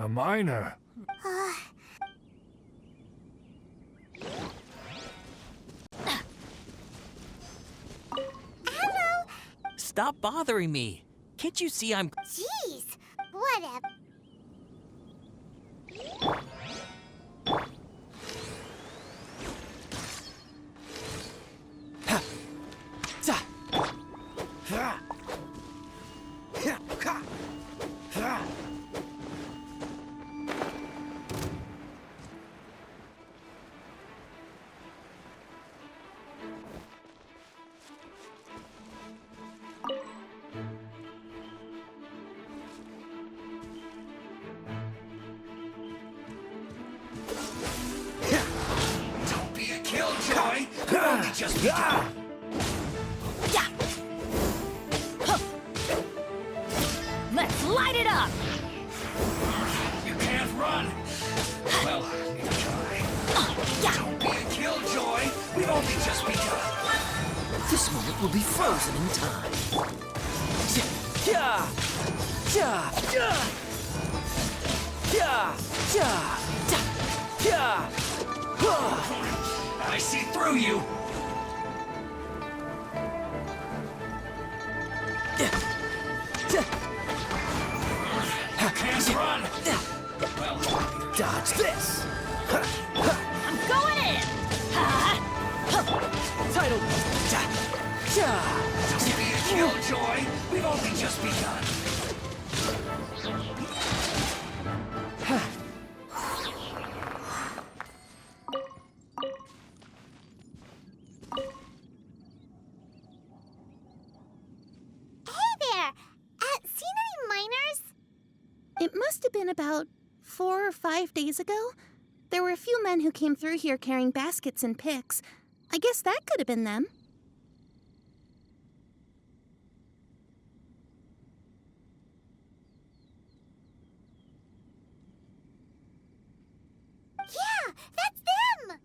A miner. Hello! Stop bothering me. Can't you see I'm... Jeez! Whatever. Don't be a killjoy! You've only just begun! Yeah. Huh. Let's light it up! You can't run! Well, neither can I. Yeah. Don't be a killjoy! We've only just begun! This moment will be frozen in time. Yeah! Yeah! Yeah! Yeah! Yeah! Yeah! I see through you! You can't run! Well, Dodge this! I'm going in! Title! don't be a killjoy! We've only just begun! Hey there! Seen any miners? It must have been about 4 or 5 days ago. There were a few men who came through here carrying baskets and picks. I guess that could have been them. Yeah, that's them!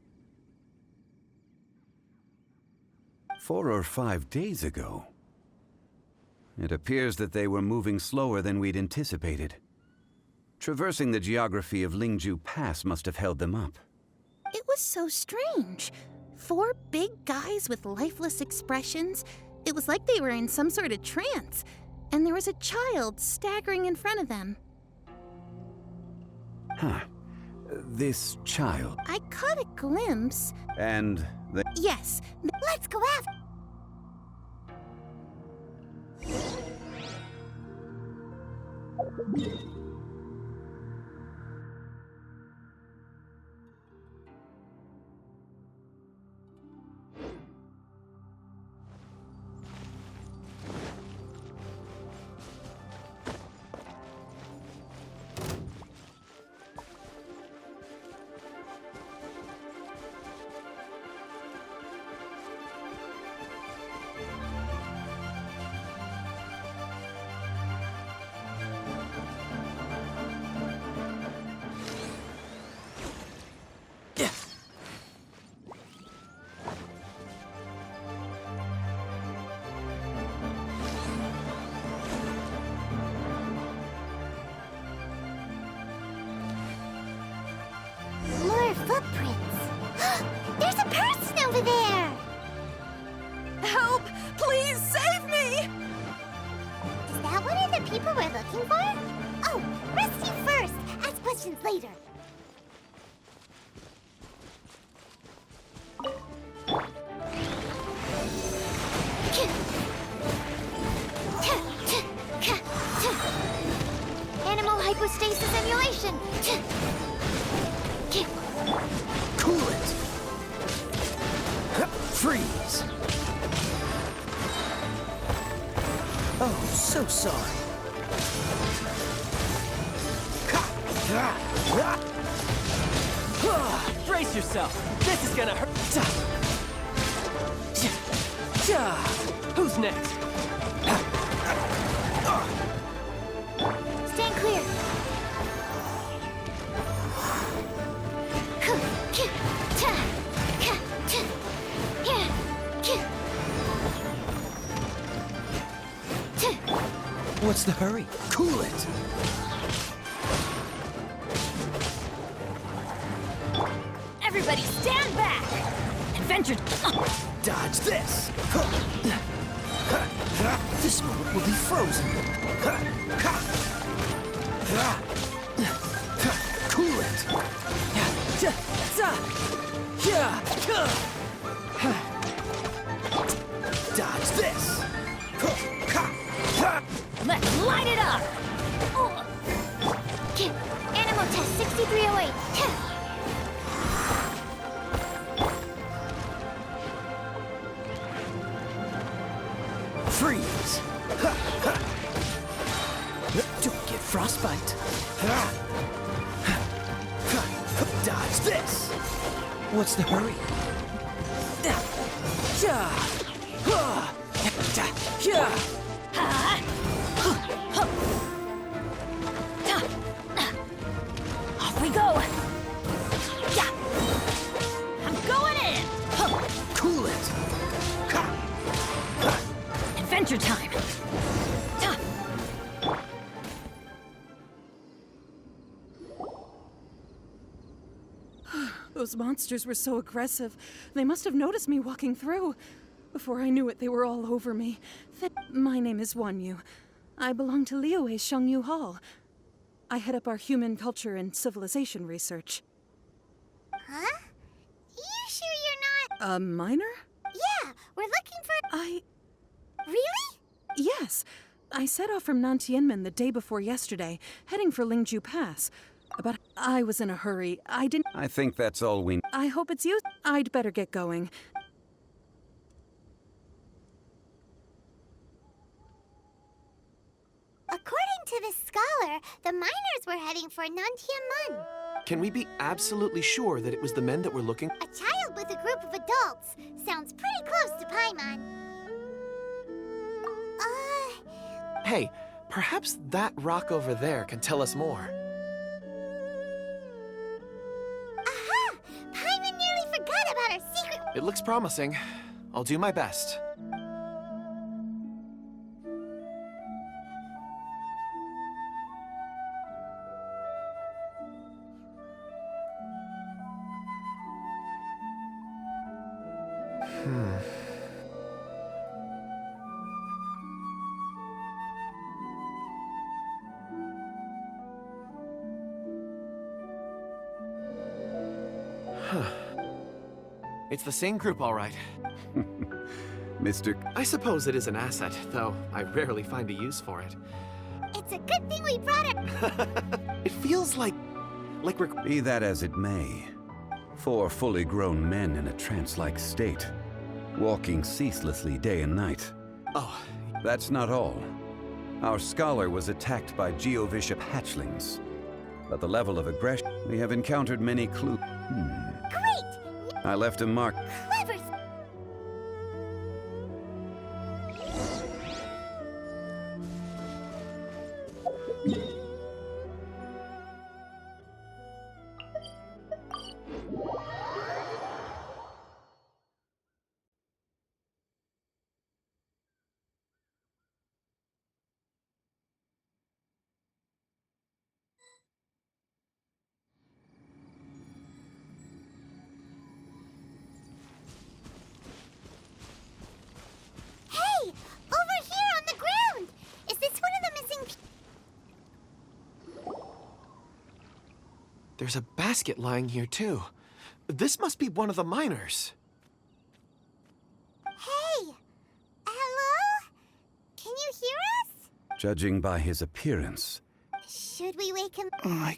4 or 5 days ago. It appears that they were moving slower than we'd anticipated. Traversing the geography of Lingju Pass must have held them up. It was so strange. 4 big guys with lifeless expressions. It was like they were in some sort of trance. And there was a child staggering in front of them. Huh. This child. I caught a glimpse. And they... Yes, let's go after. More footprints. There's a person over there! Help! Please save me! Is that one of the people we're looking for? Oh, rescue first! Ask questions later. Animal hypostasis emulation! Cool it! Freeze! Oh, so sorry. Brace yourself. This is gonna hurt. Who's next? Stand clear. What's the hurry? Cool it! Everybody stand back! Adventure... Dodge this! This moment will be frozen. Cool it! Dodge this! Let's light it up! Animal test 6308. Freeze! Don't get frostbite. Dodge this! What's the hurry? Off we go! Yeah! I'm going in! Cool it! Adventure time! Those monsters were so aggressive. They must have noticed me walking through. Before I knew it, they were all over me. My name is Wanyu. I belong to Liyue's Shangyu Hall. I head up our human culture and civilization research. Huh? You sure you're not... A minor? Yeah, we're looking for... Really? Yes. I set off from Nantianmen the day before yesterday, heading for Lingju Pass. But I was in a hurry. I didn't... I think that's all we... I hope it's you. I'd better get going. According to this scholar, the miners were heading for Nantianmen. Can we be absolutely sure that it was the men that were looking? A child with a group of adults. Sounds pretty close to Paimon. Hey, perhaps that rock over there can tell us more. Aha! Paimon nearly forgot about our secret... It looks promising. I'll do my best. It's the same group, all right. Mr. I suppose it is an asset, though I rarely find a use for it. It's a good thing we brought it... It feels like we're... Be that as it may, 4 fully grown men in a trance-like state, walking ceaselessly day and night. Oh, That's not all. Our scholar was attacked by Geovishap hatchlings. But the level of aggression, we have encountered many clues. Great! I left a mark. Clever... Hey! Over here on the ground! Is this one of the missing... there's a basket lying here, too. This must be one of the miners. Hey! Hello? Can you hear us? Judging by his appearance, Should we wake him? I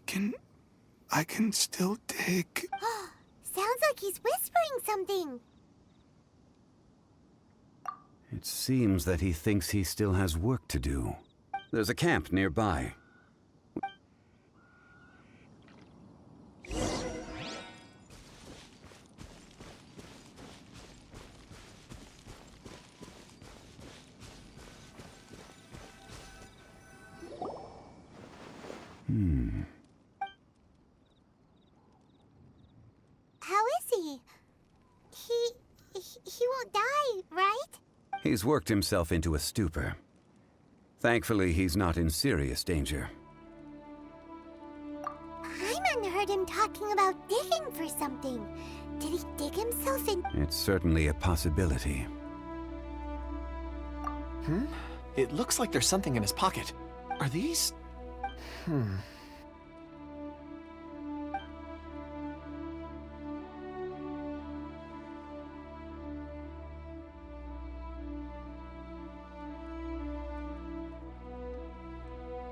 can still dig. Sounds like he's whispering something. it seems that he thinks he still has work to do. There's a camp nearby. How is he? He won't die, right? He's worked himself into a stupor. Thankfully, he's not in serious danger. Paimon heard him talking about digging for something. Did he dig himself in? It's certainly a possibility. It looks like there's something in his pocket. Are these...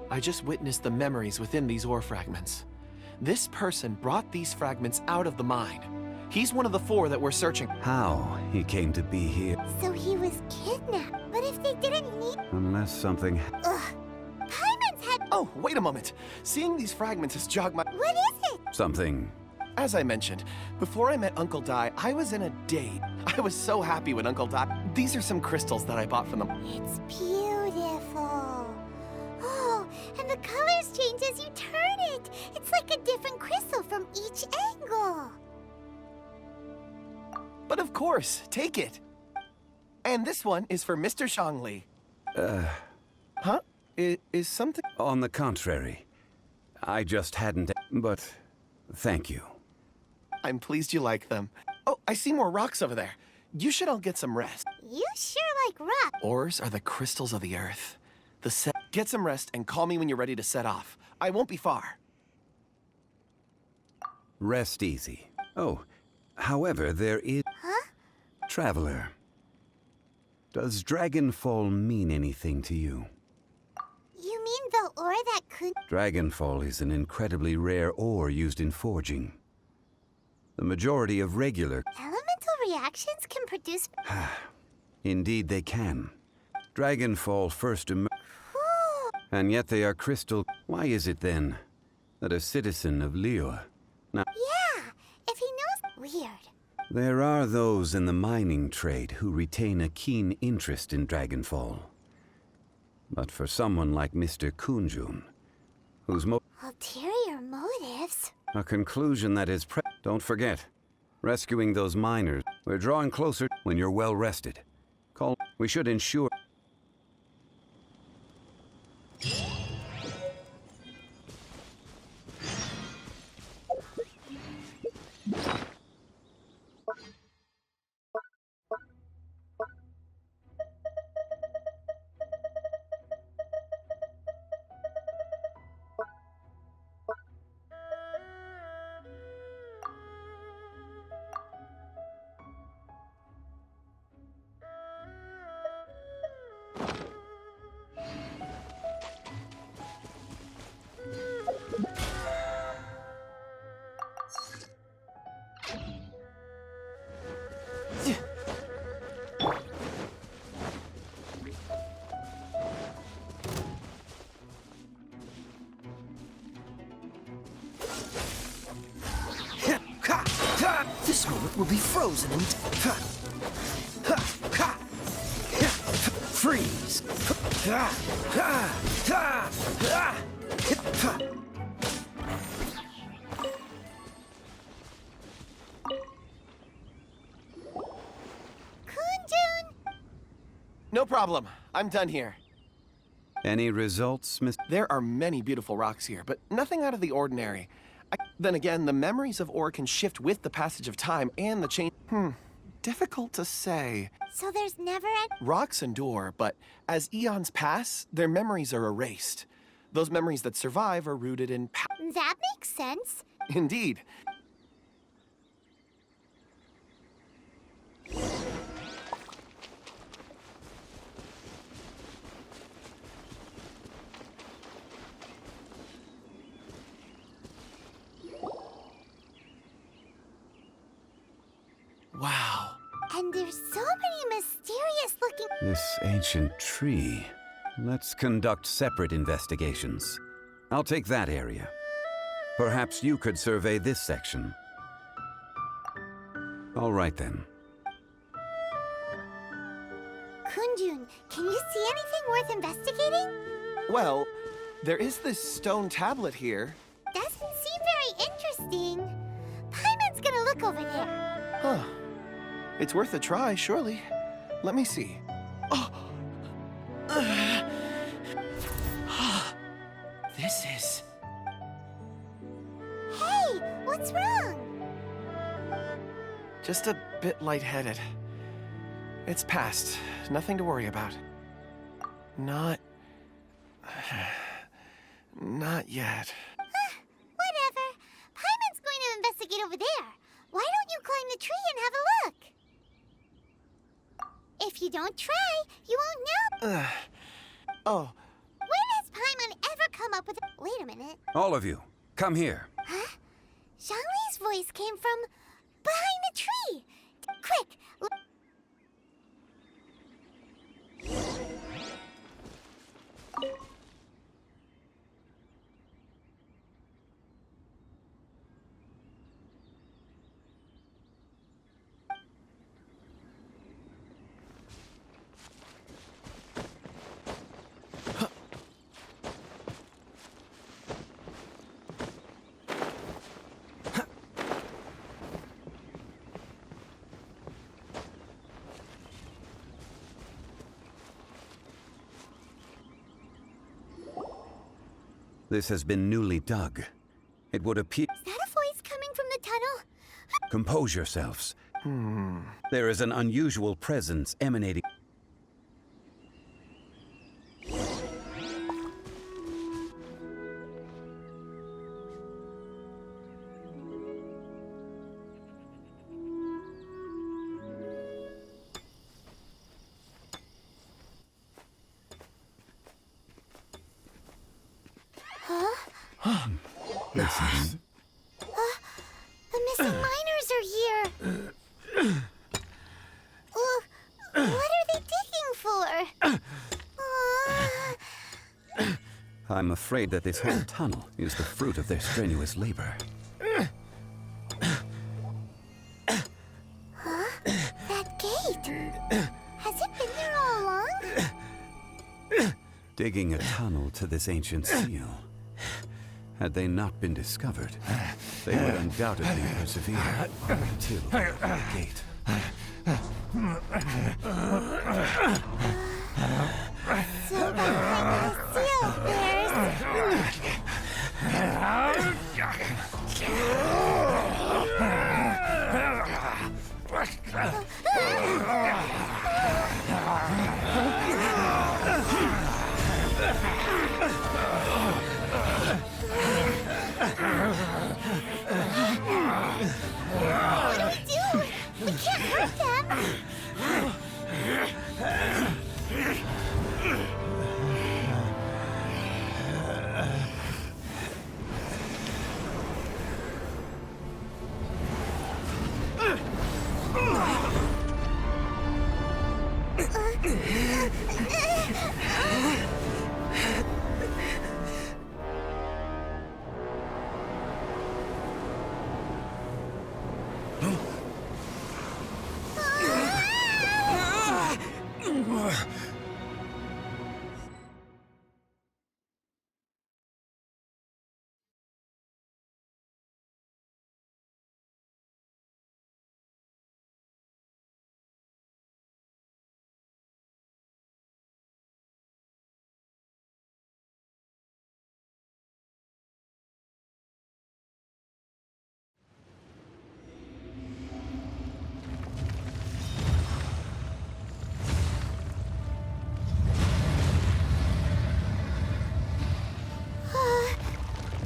I just witnessed the memories within these ore fragments. This person brought these fragments out of the mine. He's one of the 4 that we're searching. How he came to be here, So he was kidnapped. But if they didn't need... unless something... Ugh. Paimon's had... Oh, wait a moment. Seeing these fragments has jogged my... What is it? Something... As I mentioned, before I met Uncle Dai, I was in a date. I was so happy when Uncle Dai... These are some crystals that I bought from them. It's beautiful. Oh, and the colors change as you turn it. It's like a different crystal from each angle. But of course, take it. And this one is for Mr. Shangli. Huh? Is something... On the contrary. I just hadn't... But... Thank you. I'm pleased you like them. Oh, I see more rocks over there. You should all get some rest. You sure like rock. Ores are the crystals of the earth. Get some rest and call me when you're ready to set off. I won't be far. Rest easy. Oh, however, there is... Huh? Traveler. Does Dragonfall mean anything to you? You mean the ore that could... Dragonfall is an incredibly rare ore used in forging. The majority of regular... Elemental reactions can produce... Indeed they can. Dragonfall first emerged... And yet they are crystal... Why is it then that a citizen of Liyue... Now, Yeah, if he knows... Weird. there are those in the mining trade who retain a keen interest in Dragonfall. But for someone like Mr. Kunjun, whose Ulterior motives? a conclusion that is Don't forget, rescuing those miners. We're drawing closer when you're well rested. We should ensure... This moment will be frozen in... Freeze! Kunjun! No problem. I'm done here. Any results, Miss... There are many beautiful rocks here, but nothing out of the ordinary. Then again, the memories of ore can shift with the passage of time and the change... Difficult to say. So there's never an... Rocks endure, but as eons pass, their memories are erased. Those memories that survive are rooted in... That makes sense. Indeed. Wow. And there's so many mysterious looking... This ancient tree. Let's conduct separate investigations. I'll take that area. Perhaps you could survey this section. All right then. Kunjun, can you see anything worth investigating? Well, there is this stone tablet here. Doesn't seem very interesting. Paimon's gonna look over there. Huh. It's worth a try, surely. Let me see. Oh! This is... Hey, what's wrong? Just a bit lightheaded. It's past. Nothing to worry about. Not yet. Whatever. Paimon's going to investigate over there. Why don't you climb the tree and have a look? If you don't try, you won't know. Oh, When has Paimon ever come up with a... Wait a minute. All of you, come here. Huh? Zhongli's voice came from behind the tree. Quick, This has been newly dug. It would appear... is that a voice coming from the tunnel? Compose yourselves. There is an unusual presence emanating... Listen. The missing miners are here. What are they digging for? I'm afraid that this whole tunnel is the fruit of their strenuous labor. That gate. Has it been there all along? Digging a tunnel to this ancient seal. Had they not been discovered, they would undoubtedly persevere until the gate. So behind the seal, What do we do? We can't hurt them.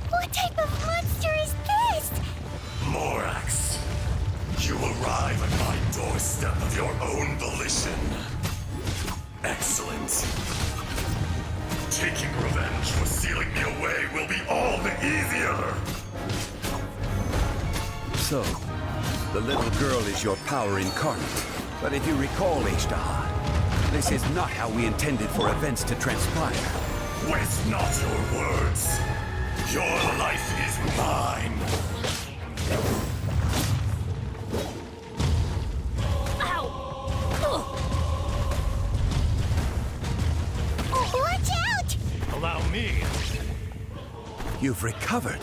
What type of monster is this? Morax, you arrive at my doorstep of your own volition. Excellent. Taking revenge for sealing me away will be all the easier. So, the little girl is your power incarnate. But if you recall, H-Dahad, this is not how we intended for events to transpire. Waste not your words. Your life is mine. Watch out! Allow me. You've recovered.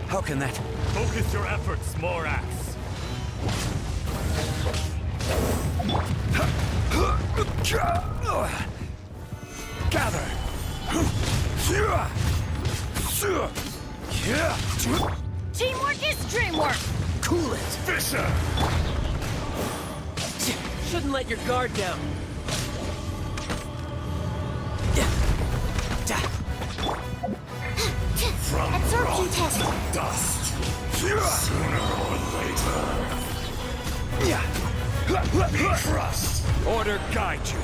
How can that... Focus your efforts, Morax. Gather! Teamwork is dreamwork! Cool it! Fisher! shouldn't let your guard down. From Absorption rot test. to dust. Sooner or later. Be crushed. Order guide you.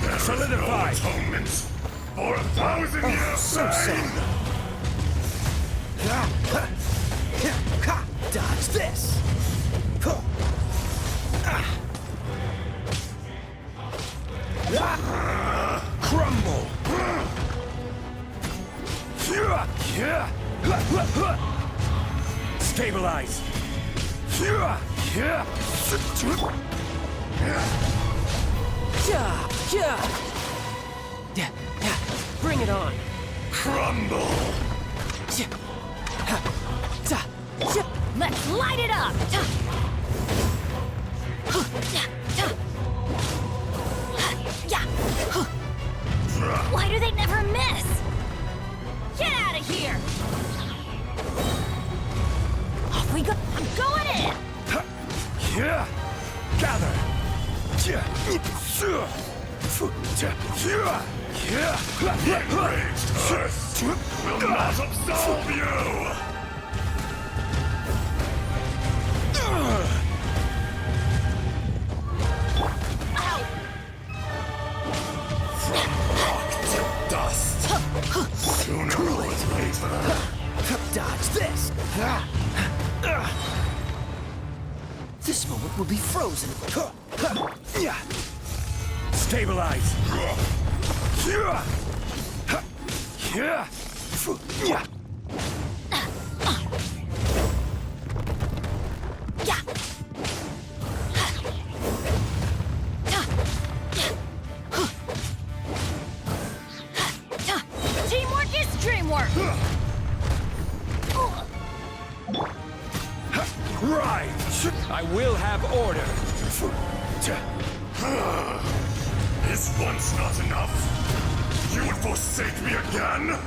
There is Solidify. no atonement for 1,000 years. So sad. Dodge this. Crumble. Stabilize. Bring it on. Crumble. Let's light it up! Why do they never miss? Get out of here! Off we go! I'm going in! Gather. Enraged Earth will not absolve you. Dust. Sooner or later. Dodge this. This moment will be frozen. Stabilize. Teamwork is dreamwork! Right. I will have order. Is once not enough? You would forsake me again?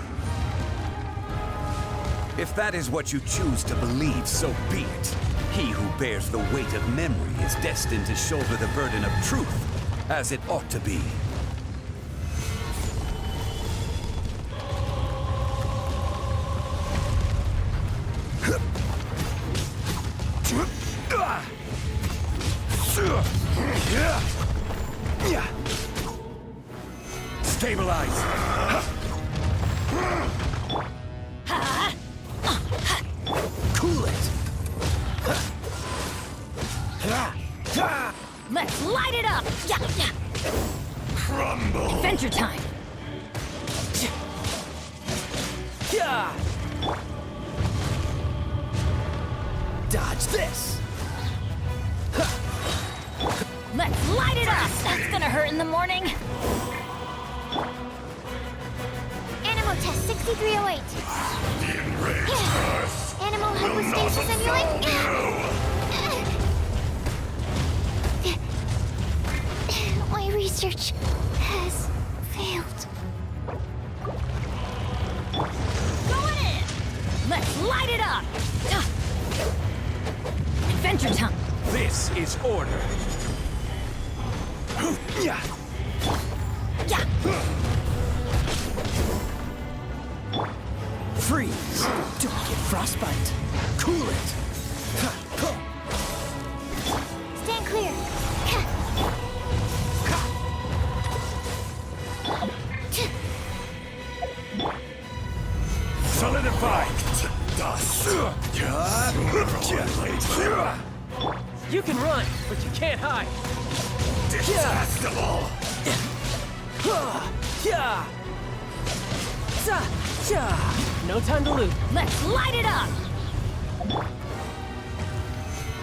If that is what you choose to believe, so be it. He who bears the weight of memory is destined to shoulder the burden of truth, as it ought to be. Stabilize. Cool it. Let's light it up! Crumble. Adventure time! Dodge this. Let's light it up! That's gonna hurt in the morning! Animal test 6308. The enraged Earth Animal will not hypostasis absolve emulating. My research has failed. Going in! Let's light it up! Adventure time! This is order. Yeah! Freeze. Don't get frostbite. Cool it. Stand clear. Solidify. dust. Sooner or later. You can run, but you can't hide. Detestable. No time to lose. Let's light it up!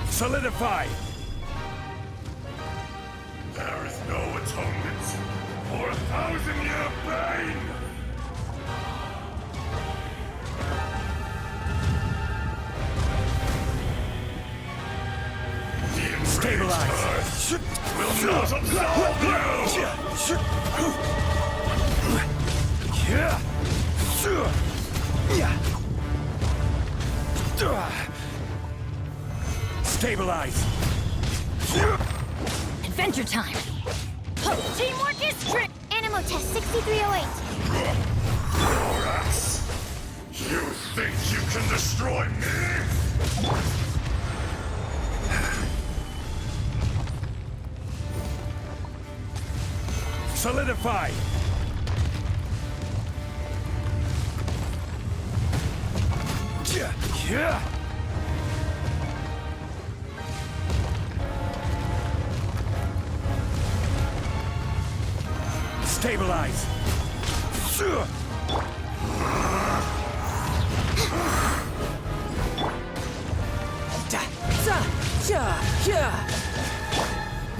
Solidify. There is no atonement for 1,000-year pain. The Stabilize. Earth will not absolve you. Stabilize! Adventure time! Teamwork is trick! Animal test 6308. Thorax! You think you can destroy me? Solidify! Yeah! Stabilize!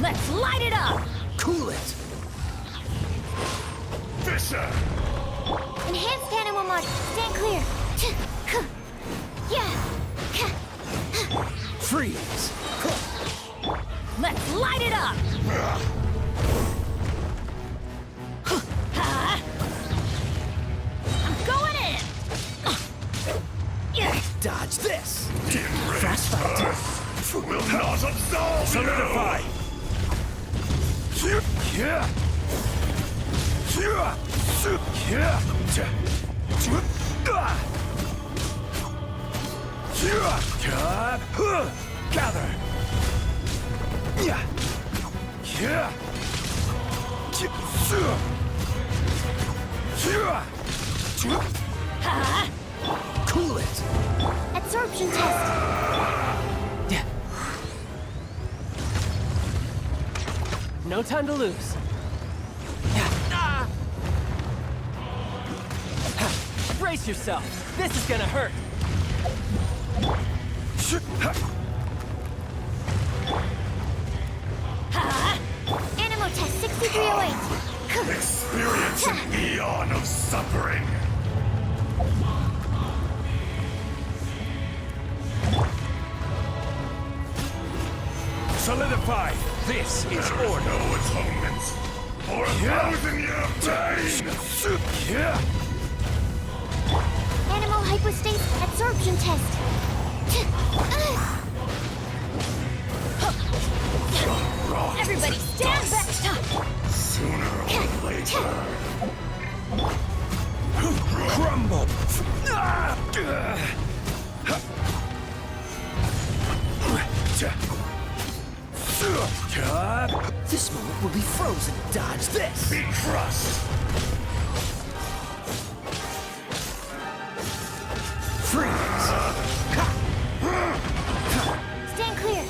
Let's light it up! Cool it! Fisher! Enhanced animal mod. Stand clear. Yeah. Freeze! Let's light it up! I'm going in! Dodge this! Frostbite will not absolve Solidify! Gather! Cool it! Absorption test. No time to lose. Brace yourself. This is gonna hurt. Animal test 6308. Experience an eon of suffering. Solidify! This is There is order! no atonement for 1,000-year pain! Animal hypostate absorption test. Everybody stand back! Sooner or later. Crumble! This moment will be frozen. Dodge this! Be crushed! Freeze! Stand clear.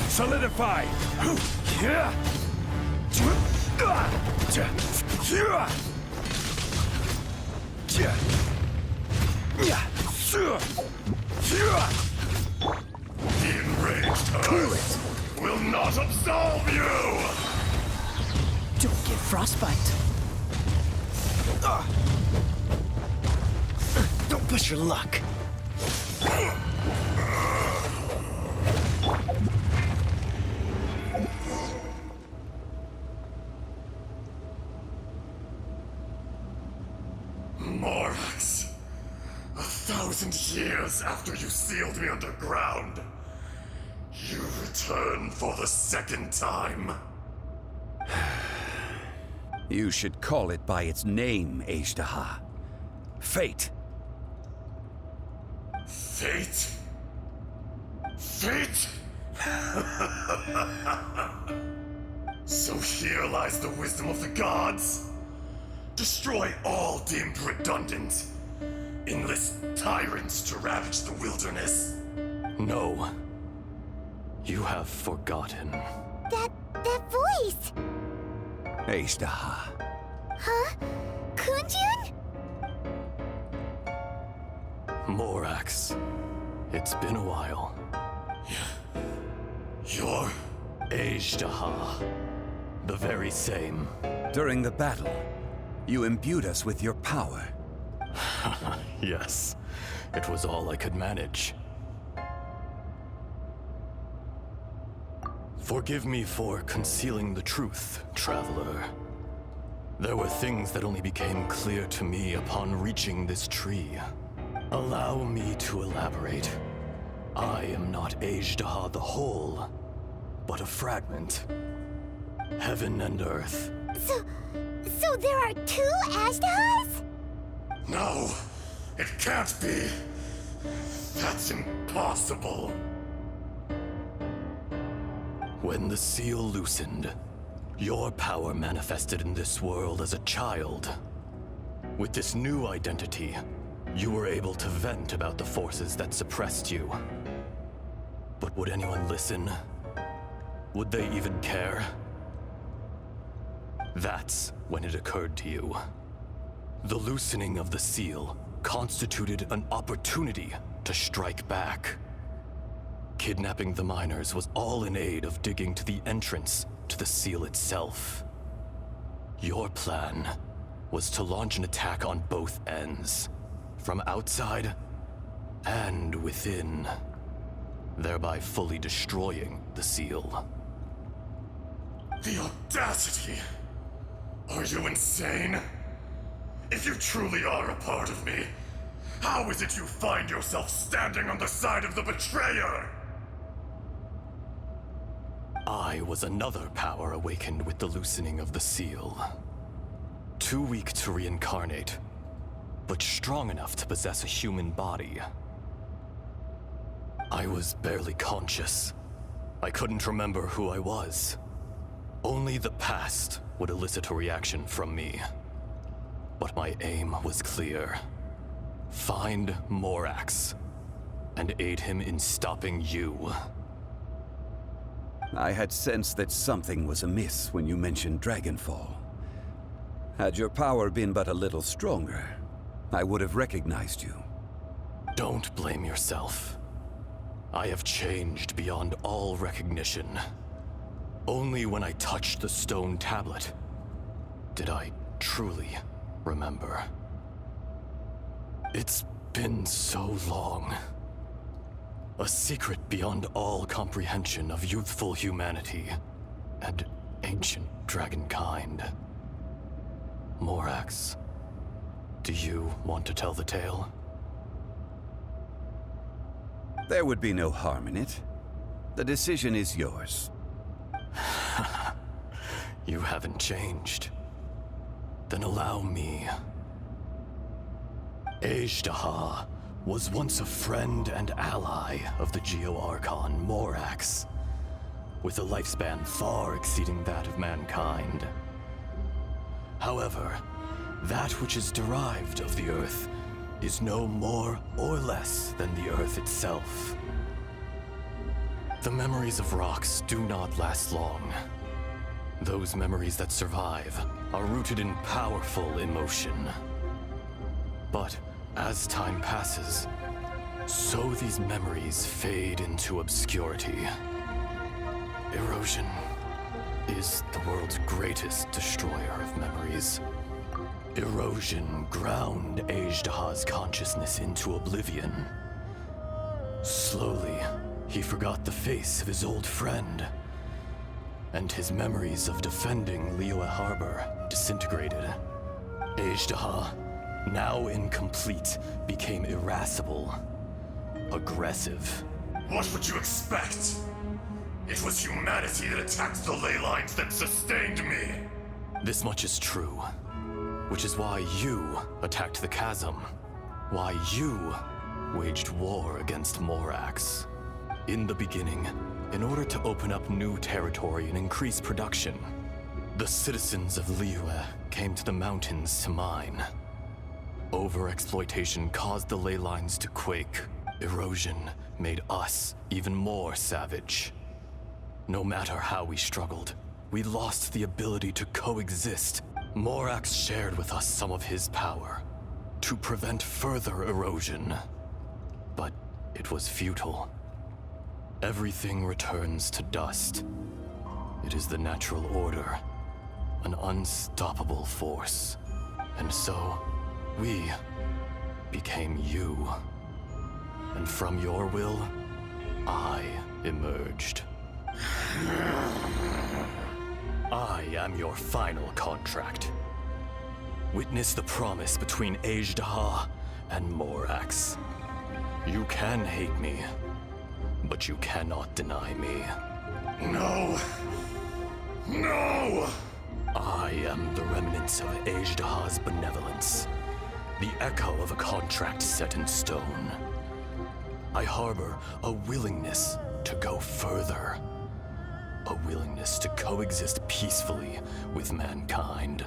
Solidify! The enraged Earth will not absolve you! Don't get frostbite. Don't push your luck. Morax, 1,000 years after you sealed me underground, you return for the second time. You should call it by its name, Ashtaha. Fate. Fate? Fate? So here lies the wisdom of the gods. Destroy all deemed redundant. Enlist tyrants to ravage the wilderness. No. You have forgotten. That voice. Ashtaha. Huh? Kunjun? Morax. It's been a while. You're... Ashtaha. The very same. During the battle, you imbued us with your power. Yes. It was all I could manage. Forgive me for concealing the truth, traveler. There were things that only became clear to me upon reaching this tree. Allow me to elaborate. I am not Ajdaha the whole, but a fragment. Heaven and earth. So there are two Ashdahas? No, it can't be. That's impossible. When the seal loosened, your power manifested in this world as a child. With this new identity, you were able to vent about the forces that suppressed you. But would anyone listen? Would they even care? That's when it occurred to you. The loosening of the seal constituted an opportunity to strike back. Kidnapping the miners was all in aid of digging to the entrance to the seal itself. Your plan was to launch an attack on both ends, from outside and within, thereby fully destroying the seal. The audacity! Are you insane? If you truly are a part of me, how is it you find yourself standing on the side of the betrayer? I was another power awakened with the loosening of the seal. Too weak to reincarnate, but strong enough to possess a human body. I was barely conscious. I couldn't remember who I was. Only the past would elicit a reaction from me. But my aim was clear. Find Morax, and aid him in stopping you. I had sensed that something was amiss when you mentioned Dragonfall. Had your power been but a little stronger, I would have recognized you. Don't blame yourself. I have changed beyond all recognition. Only when I touched the stone tablet did I truly remember. It's been so long. A secret beyond all comprehension of youthful humanity and ancient dragonkind. Morax, do you want to tell the tale? There would be no harm in it. The decision is yours. You haven't changed. Then allow me. Ajdaha was once a friend and ally of the Geo-Archon Morax, with a lifespan far exceeding that of mankind. However, that which is derived of the Earth is no more or less than the Earth itself. The memories of rocks do not last long. Those memories that survive are rooted in powerful emotion. But as time passes, so these memories fade into obscurity. Erosion is the world's greatest destroyer of memories. Erosion ground Ajdaha's consciousness into oblivion. Slowly, he forgot the face of his old friend, and his memories of defending Liyue Harbor disintegrated. Ajdaha, now incomplete, became irascible, aggressive. What would you expect? It was humanity that attacked the ley lines that sustained me. This much is true, which is why you attacked the chasm, why you waged war against Morax. In the beginning, in order to open up new territory and increase production, the citizens of Liyue came to the mountains to mine. Overexploitation caused the ley lines to quake. Erosion made us even more savage. No matter how we struggled, we lost the ability to coexist. Morax shared with us some of his power to prevent further erosion. But it was futile. Everything returns to dust. It is the natural order, an unstoppable force. And so, we became you. And from your will, I emerged. I am your final contract. Witness the promise between Ajdaha and Morax. You can hate me, but you cannot deny me. No. No! I am the remnants of Ajdaha's benevolence, the echo of a contract set in stone. I harbor a willingness to go further, a willingness to coexist peacefully with mankind.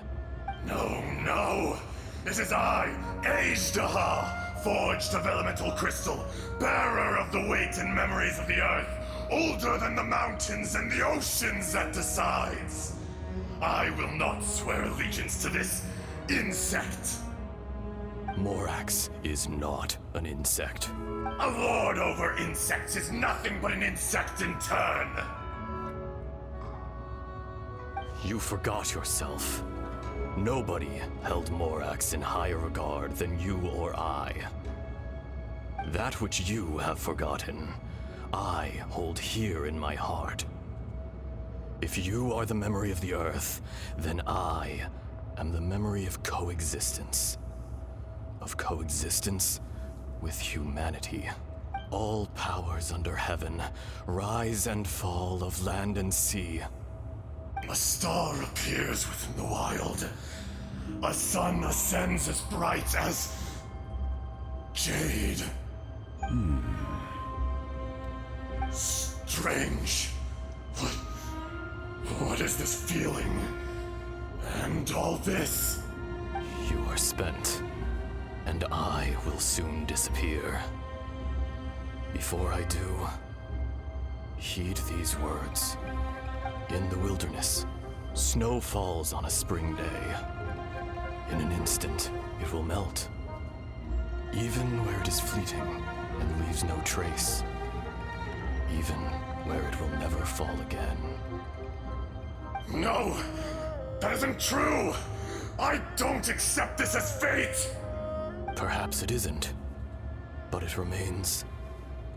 No, no! This is I, Ajdaha, forged of elemental crystal, bearer of the weight and memories of the earth, older than the mountains and the oceans that decides. I will not swear allegiance to this insect. Morax is not an insect. A lord over insects is nothing but an insect in turn. You forgot yourself. Nobody held Morax in higher regard than you or I. That which you have forgotten, I hold here in my heart. If you are the memory of the Earth, then I am the memory of coexistence. Of coexistence with humanity. All powers under heaven, rise and fall of land and sea. A star appears within the wild. A sun ascends as bright as jade. Strange. What is this feeling? And all this? You are spent, and I will soon disappear. Before I do, heed these words. In the wilderness, snow falls on a spring day. In an instant, it will melt. Even where it is fleeting and leaves no trace. Even where it will never fall again. No! That isn't true! I don't accept this as fate! Perhaps it isn't, but it remains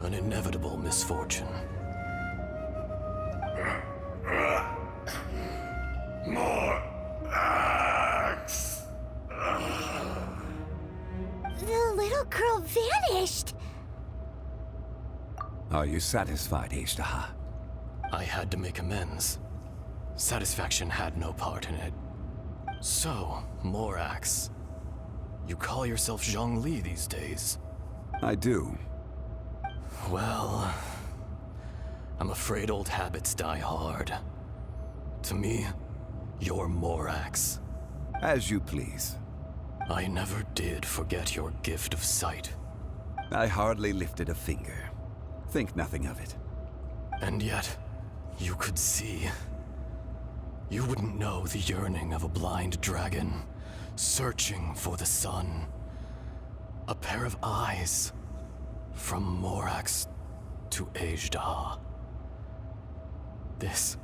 an inevitable misfortune. More axe! The little girl vanished! Are you satisfied, Ajdaha? I had to make amends. Satisfaction had no part in it. So, Morax, you call yourself Zhongli these days? I do. Well, I'm afraid old habits die hard. To me, you're Morax. As you please. I never did forget your gift of sight. I hardly lifted a finger. Think nothing of it. And yet, you could see. You wouldn't know the yearning of a blind dragon, searching for the sun. A pair of eyes, from Morax to Ajdaha. This,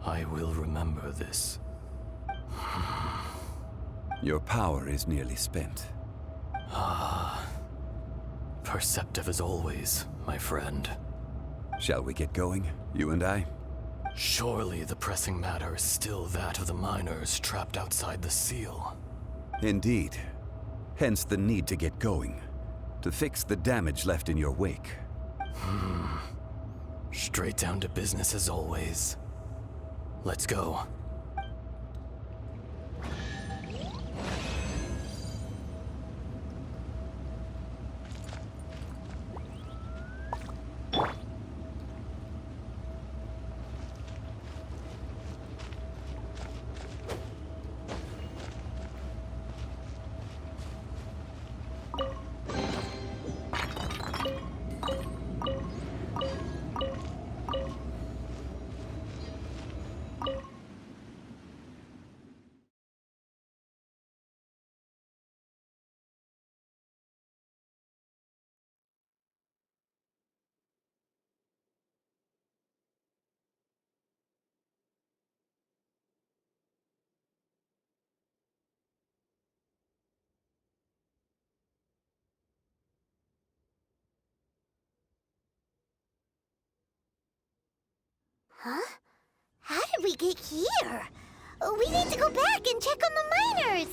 I will remember this. Your power is nearly spent. Perceptive as always, my friend. Shall we get going, you and I? Surely the pressing matter is still that of the miners trapped outside the seal. Indeed. Hence the need to get going. To fix the damage left in your wake. Straight down to business as always. Let's go. Huh? How did we get here? We need to go back and check on the miners.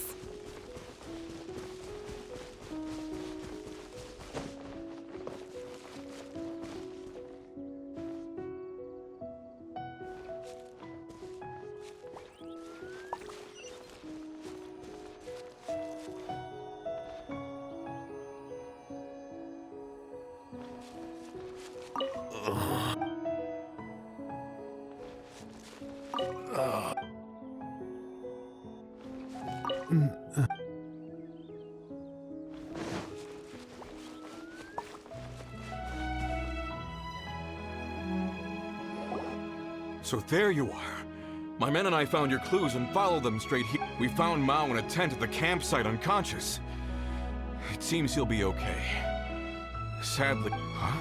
So there you are. My men and I found your clues and followed them straight here. We found Mao in a tent at the campsite unconscious. It seems he'll be okay. Sadly... Huh?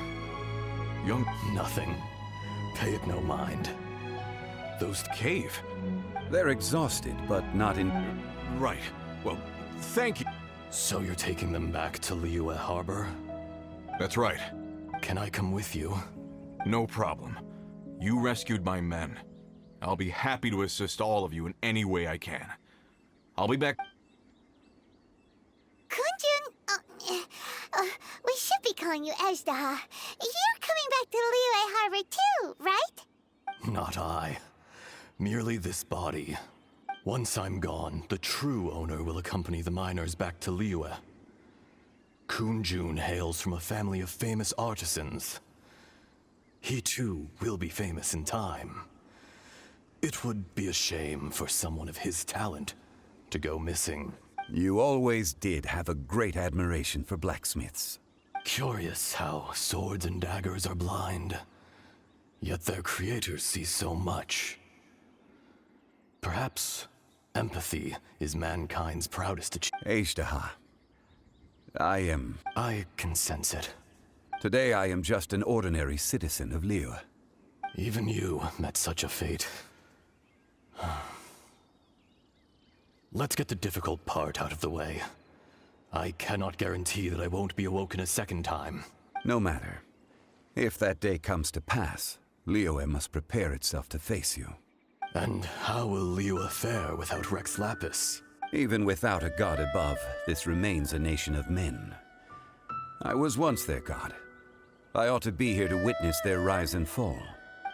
Young... Nothing. Pay it no mind. Those cave. They're exhausted, but not in... Right. Well, thank you. So you're taking them back to Liyue Harbor? That's right. Can I come with you? No problem. You rescued my men. I'll be happy to assist all of you in any way I can. I'll be back... Kunjun, we should be calling you Ezdaha. You're coming back to Liyue Harbor too, right? Not I. Merely this body. Once I'm gone, the true owner will accompany the miners back to Liyue. Kunjun hails from a family of famous artisans. He too will be famous in time. It would be a shame for someone of his talent to go missing. You always did have a great admiration for blacksmiths. Curious how swords and daggers are blind, yet their creators see so much. Perhaps empathy is mankind's proudest achievement. Ezdaha, I can sense it. Today I am just an ordinary citizen of Liyue. Even you met such a fate. Let's get the difficult part out of the way. I cannot guarantee that I won't be awoken a second time. No matter. If that day comes to pass, Liyue must prepare itself to face you. And how will Liyue fare without Rex Lapis? Even without a god above, this remains a nation of men. I was once their god. I ought to be here to witness their rise and fall.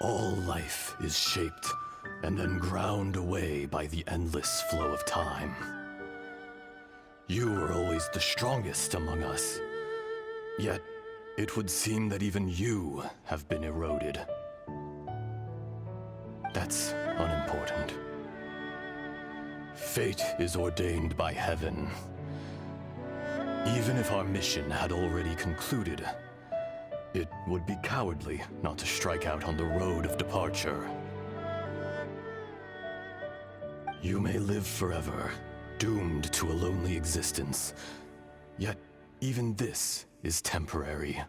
All life is shaped and then ground away by the endless flow of time. You were always the strongest among us. Yet, it would seem that even you have been eroded. That's unimportant. Fate is ordained by heaven. Even if our mission had already concluded, it would be cowardly not to strike out on the road of departure. You may live forever, doomed to a lonely existence. Yet, even this is temporary.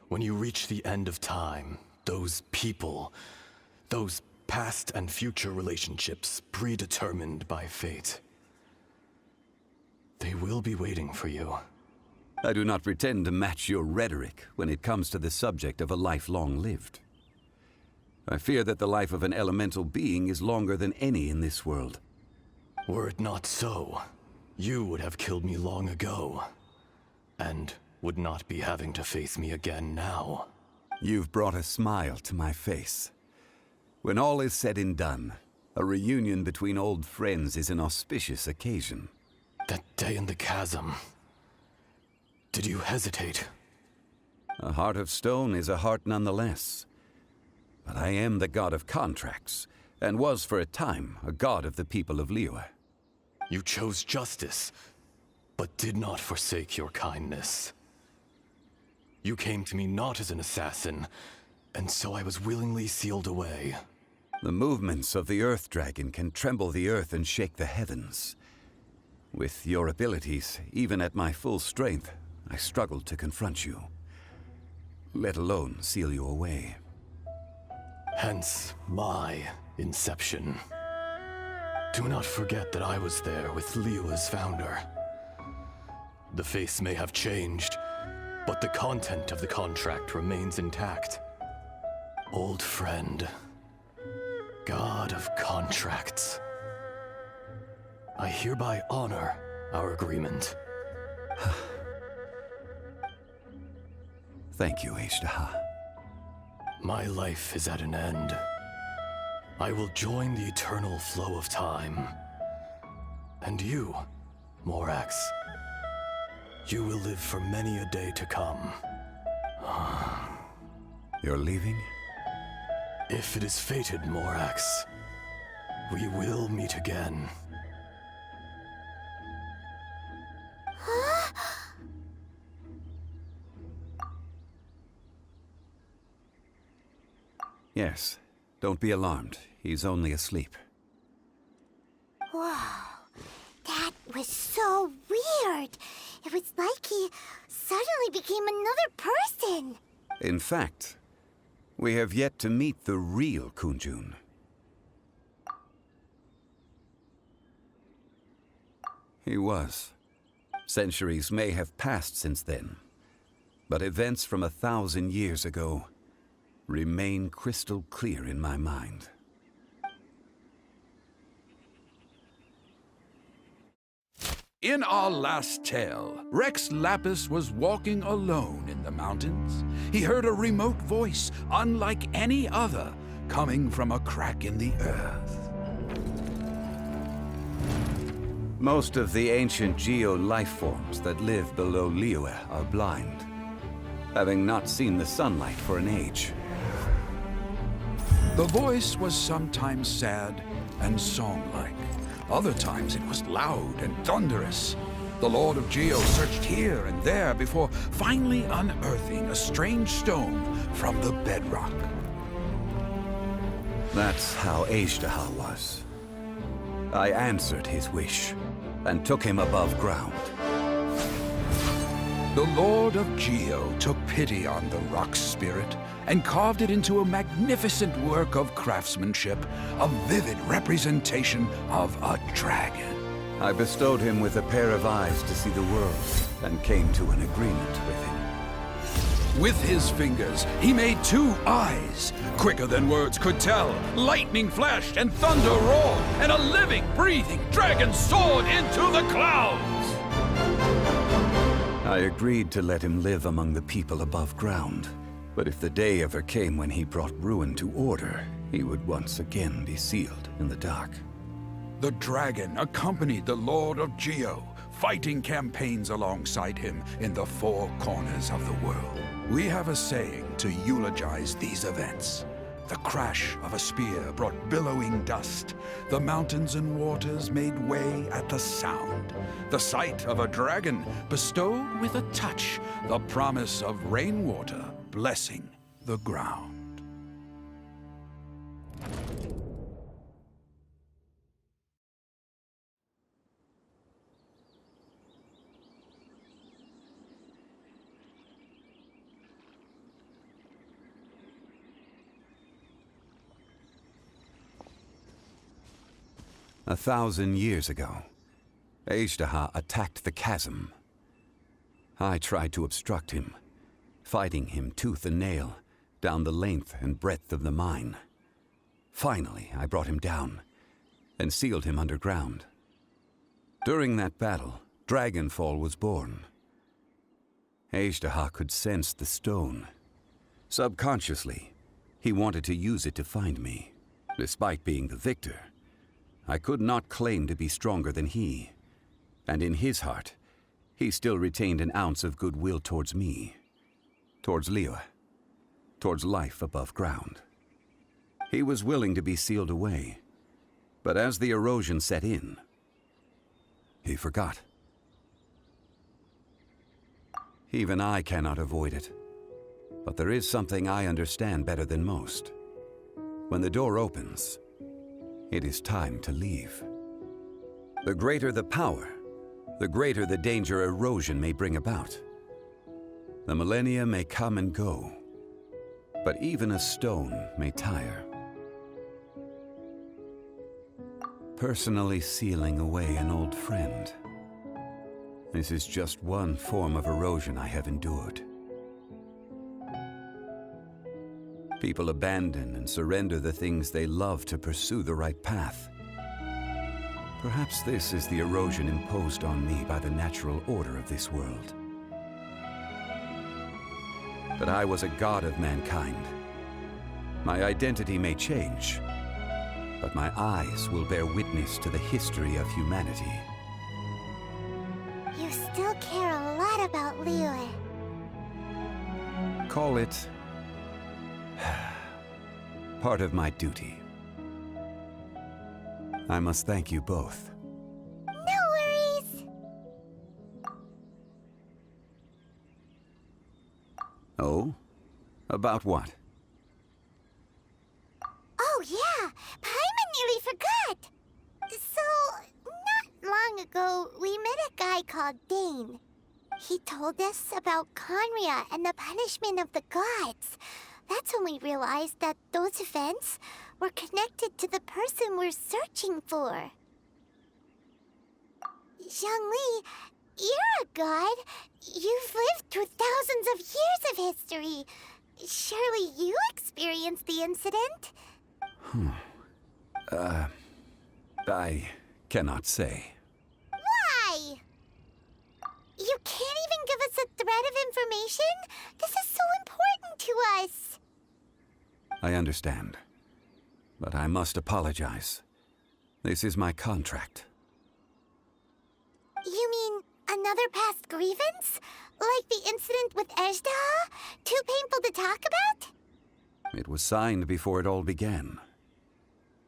When you reach the end of time, those people, those past and future relationships predetermined by fate, they will be waiting for you. I do not pretend to match your rhetoric when it comes to the subject of a life long lived. I fear that the life of an elemental being is longer than any in this world. Were it not so, you would have killed me long ago, and would not be having to face me again now. You've brought a smile to my face. When all is said and done, a reunion between old friends is an auspicious occasion. That day in the chasm, did you hesitate? A heart of stone is a heart nonetheless. But I am the god of contracts, and was for a time a god of the people of Liyue. You chose justice, but did not forsake your kindness. You came to me not as an assassin, and so I was willingly sealed away. The movements of the Earth Dragon can tremble the earth and shake the heavens. With your abilities, even at my full strength, I struggled to confront you, let alone seal you away. Hence my inception. Do not forget that I was there with Liyue's founder. The face may have changed, but the content of the contract remains intact. Old friend, God of contracts. I hereby honor our agreement. Thank you, Ishtaha. My life is at an end. I will join the eternal flow of time. And you, Morax, you will live for many a day to come. You're leaving? If it is fated, Morax, we will meet again. Yes. Don't be alarmed. He's only asleep. Whoa. That was so weird. It was like he suddenly became another person. In fact, we have yet to meet the real Kunjun. He was. Centuries may have passed since then, but events from 1,000 years ago remain crystal clear in my mind. In our last tale, Rex Lapis was walking alone in the mountains. He heard a remote voice, unlike any other, coming from a crack in the earth. Most of the ancient geo-life forms that live below Liyue are blind, having not seen the sunlight for an age. The voice was sometimes sad and song-like. Other times it was loud and thunderous. The Lord of Geo searched here and there before finally unearthing a strange stone from the bedrock. That's how Ishtaha was. I answered his wish and took him above ground. The Lord of Geo took pity on the rock spirit and carved it into a magnificent work of craftsmanship, a vivid representation of a dragon. I bestowed him with a pair of eyes to see the world and came to an agreement with him. With his fingers, he made 2 eyes. Quicker than words could tell, lightning flashed and thunder roared, and a living, breathing dragon soared into the clouds. I agreed to let him live among the people above ground. But if the day ever came when he brought ruin to order, he would once again be sealed in the dark. The dragon accompanied the Lord of Geo, fighting campaigns alongside him in the 4 corners of the world. We have a saying to eulogize these events. The crash of a spear brought billowing dust. The mountains and waters made way at the sound. The sight of a dragon bestowed with a touch the promise of rainwater blessing the ground. A 1,000 years ago, Ishtaha attacked the chasm. I tried to obstruct him, fighting him tooth and nail down the length and breadth of the mine. Finally, I brought him down and sealed him underground. During that battle, Dragonfall was born. Ishtaha could sense the stone. Subconsciously, he wanted to use it to find me. Despite being the victor, I could not claim to be stronger than he, and in his heart, he still retained an ounce of goodwill towards me, towards Liyue, towards life above ground. He was willing to be sealed away, but as the erosion set in, he forgot. Even I cannot avoid it, but there is something I understand better than most. When the door opens, it is time to leave. The greater the power, the greater the danger erosion may bring about. The millennia may come and go, but even a stone may tire. Personally sealing away an old friend. This is just one form of erosion I have endured. People abandon and surrender the things they love to pursue the right path. Perhaps this is the erosion imposed on me by the natural order of this world. But I was a god of mankind. My identity may change, but my eyes will bear witness to the history of humanity. You still care a lot about Liyue. Call it part of my duty. I must thank you both. No worries. Oh? About what? Oh yeah, Paimon nearly forgot. So, not long ago, we met a guy called Dane. He told us about Conria and the punishment of the gods. That's when we realized that those events were connected to the person we're searching for. Zhongli, you're a god. You've lived through thousands of years of history. Surely you experienced the incident? I cannot say. Why? You can't even give us a thread of information? This is so important to us. I understand. But I must apologize. This is my contract. You mean another past grievance? Like the incident with Ejda? Too painful to talk about? It was signed before it all began.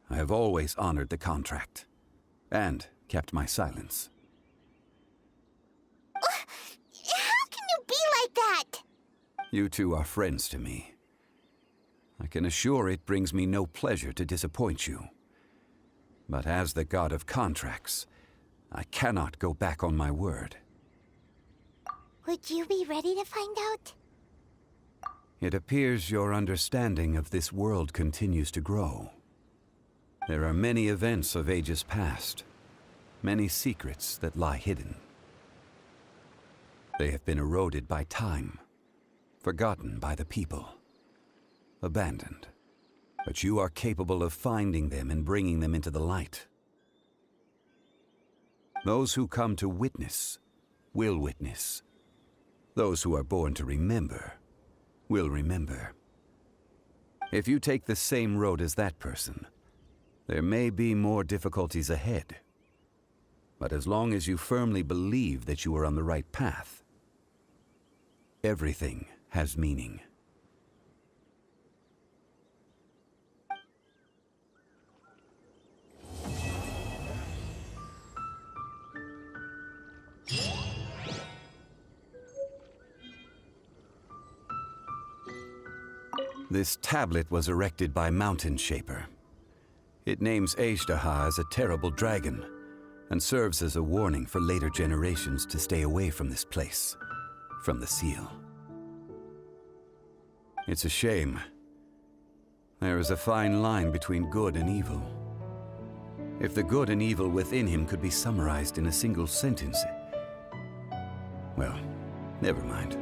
I have always honored the contract. And kept my silence. How can you be like that? You two are friends to me. I can assure it brings me no pleasure to disappoint you. But as the god of contracts, I cannot go back on my word. Would you be ready to find out? It appears your understanding of this world continues to grow. There are many events of ages past, many secrets that lie hidden. They have been eroded by time, forgotten by the people, abandoned. But you are capable of finding them and bringing them into the light. Those who come to witness will witness. Those who are born to remember will remember. If you take the same road as that person, there may be more difficulties ahead. But as long as you firmly believe that you are on the right path, everything has meaning. This tablet was erected by Mountain Shaper. It names Ejdaha as a terrible dragon, and serves as a warning for later generations to stay away from this place, from the seal. It's a shame. There is a fine line between good and evil. If the good and evil within him could be summarized in a single sentence... Well, never mind.